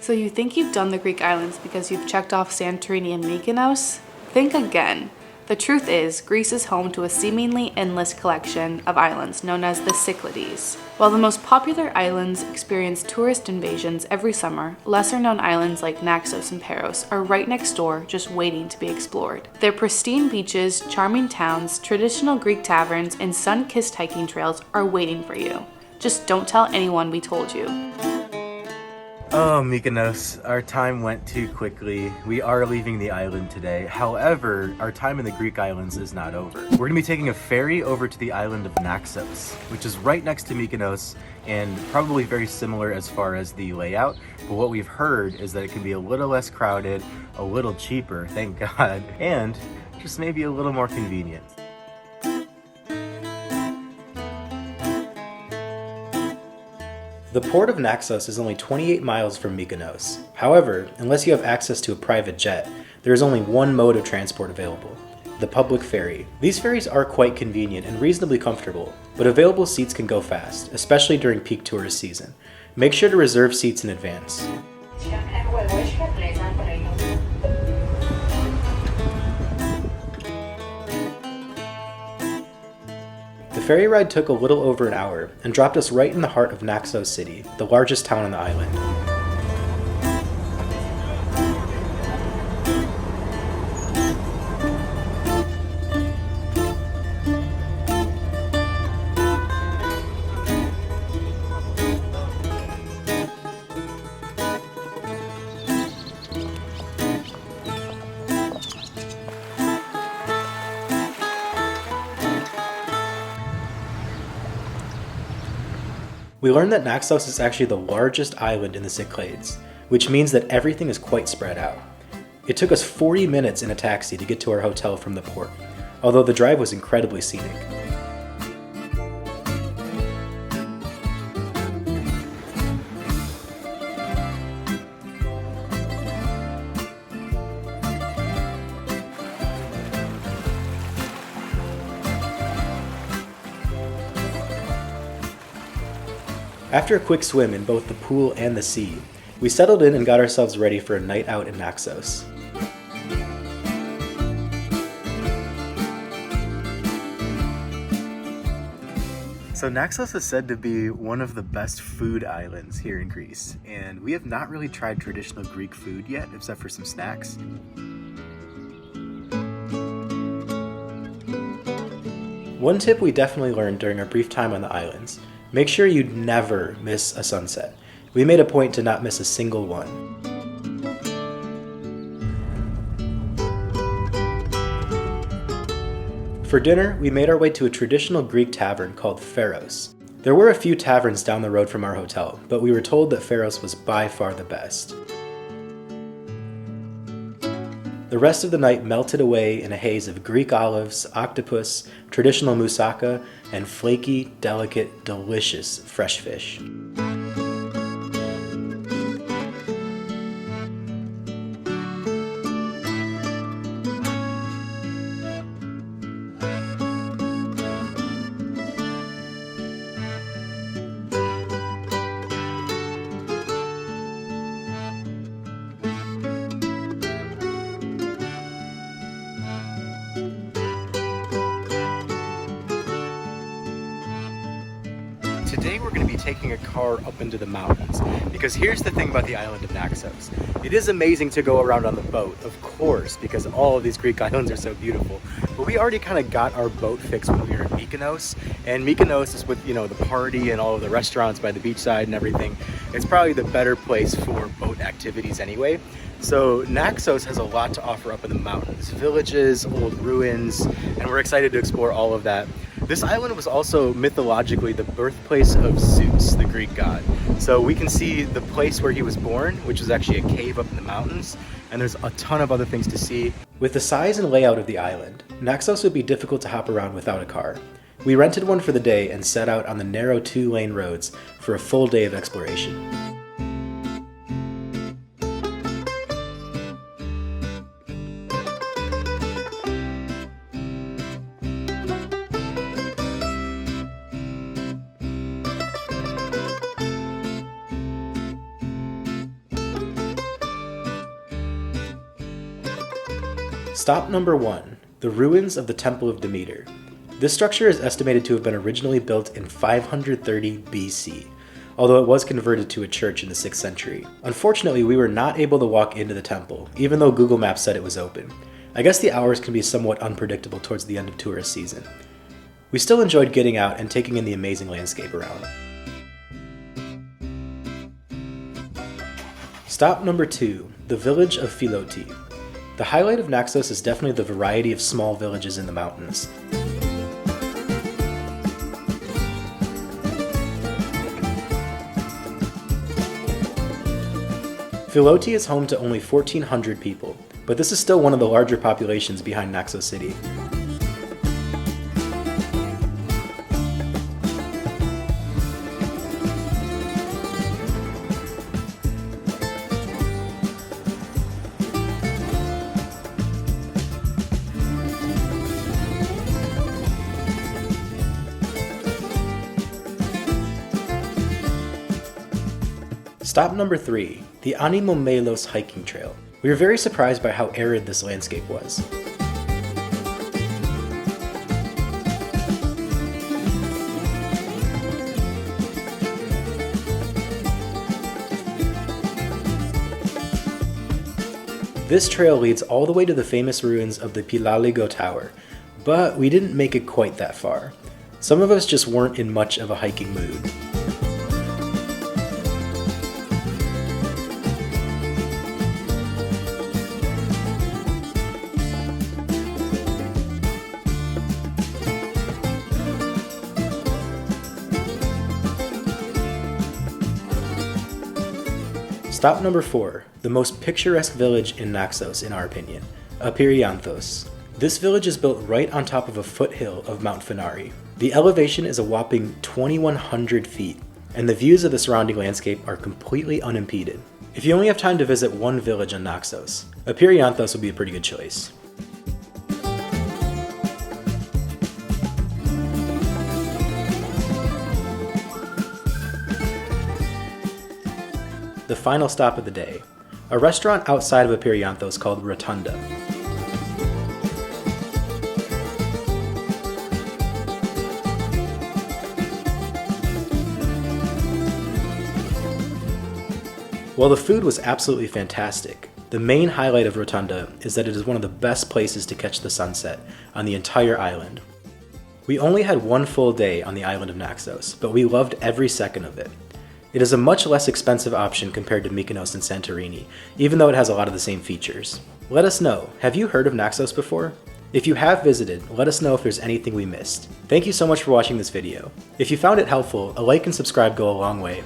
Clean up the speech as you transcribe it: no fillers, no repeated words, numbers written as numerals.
So you think you've done the Greek islands because you've checked off Santorini and Mykonos? Think again. The truth is, Greece is home to a seemingly endless collection of islands known as the Cyclades. While the most popular islands experience tourist invasions every summer, lesser-known islands like Naxos and Paros are right next door, just waiting to be explored. Their pristine beaches, charming towns, traditional Greek taverns, and sun-kissed hiking trails are waiting for you. Just don't tell anyone we told you. Oh, Mykonos, our time went too quickly. We are leaving the island today. However, our time in the Greek islands is not over. We're gonna be taking a ferry over to the island of Naxos, which is right next to Mykonos and probably very similar as far as the layout. But what we've heard is that it can be a little less crowded, a little cheaper, thank God, and just maybe a little more convenient. The port of Naxos is only 28 miles from Mykonos. However, unless you have access to a private jet, there is only one mode of transport available: the public ferry. These ferries are quite convenient and reasonably comfortable, but available seats can go fast, especially during peak tourist season. Make sure to reserve seats in advance. The ferry ride took a little over an hour and dropped us right in the heart of Naxos City, the largest town on the island. We learned that Naxos is actually the largest island in the Cyclades, which means that everything is quite spread out. It took us 40 minutes in a taxi to get to our hotel from the port, although the drive was incredibly scenic. After a quick swim in both the pool and the sea, we settled in and got ourselves ready for a night out in Naxos. So Naxos is said to be one of the best food islands here in Greece, and we have not really tried traditional Greek food yet, except for some snacks. One tip we definitely learned during our brief time on the islands: make sure you never miss a sunset. We made a point to not miss a single one. For dinner, we made our way to a traditional Greek tavern called Pharos. There were a few taverns down the road from our hotel, but we were told that Pharos was by far the best. The rest of the night melted away in a haze of Greek olives, octopus, traditional moussaka, and flaky, delicate, delicious fresh fish. Today we're going to be taking a car up into the mountains, because here's the thing about the island of Naxos. It is amazing to go around on the boat, of course, because all of these Greek islands are so beautiful, but we already kind of got our boat fixed when we were in Mykonos, and Mykonos is with, the party and all of the restaurants by the beachside and everything. It's probably the better place for boat activities anyway. So Naxos has a lot to offer up in the mountains: villages, old ruins, and we're excited to explore all of that. This island was also mythologically the birthplace of Zeus, the Greek god. So we can see the place where he was born, which is actually a cave up in the mountains, and there's a ton of other things to see. With the size and layout of the island, Naxos would be difficult to hop around without a car. We rented one for the day and set out on the narrow 2-lane roads for a full day of exploration. Stop number 1, the ruins of the Temple of Demeter. This structure is estimated to have been originally built in 530 BC, although it was converted to a church in the 6th century. Unfortunately, we were not able to walk into the temple, even though Google Maps said it was open. I guess the hours can be somewhat unpredictable towards the end of tourist season. We still enjoyed getting out and taking in the amazing landscape around. Stop number 2, the village of Filoti. The highlight of Naxos is definitely the variety of small villages in the mountains. Filoti is home to only 1,400 people, but this is still one of the larger populations behind Naxos City. Stop number 3, the Animomelos hiking trail. We were very surprised by how arid this landscape was. This trail leads all the way to the famous ruins of the Palailogo Tower, but we didn't make it quite that far. Some of us just weren't in much of a hiking mood. Stop number 4, the most picturesque village in Naxos in our opinion, Apeiranthos. This village is built right on top of a foothill of Mount Fenari. The elevation is a whopping 2,100 feet, and the views of the surrounding landscape are completely unimpeded. If you only have time to visit one village on Naxos, Apeiranthos would be a pretty good choice. The final stop of the day, a restaurant outside of Apeiranthos called Rotonda. While the food was absolutely fantastic, the main highlight of Rotonda is that it is one of the best places to catch the sunset on the entire island. We only had one full day on the island of Naxos, but we loved every second of it. It is a much less expensive option compared to Mykonos and Santorini, even though it has a lot of the same features. Let us know, have you heard of Naxos before? If you have visited, let us know if there's anything we missed. Thank you so much for watching this video. If you found it helpful, a like and subscribe go a long way.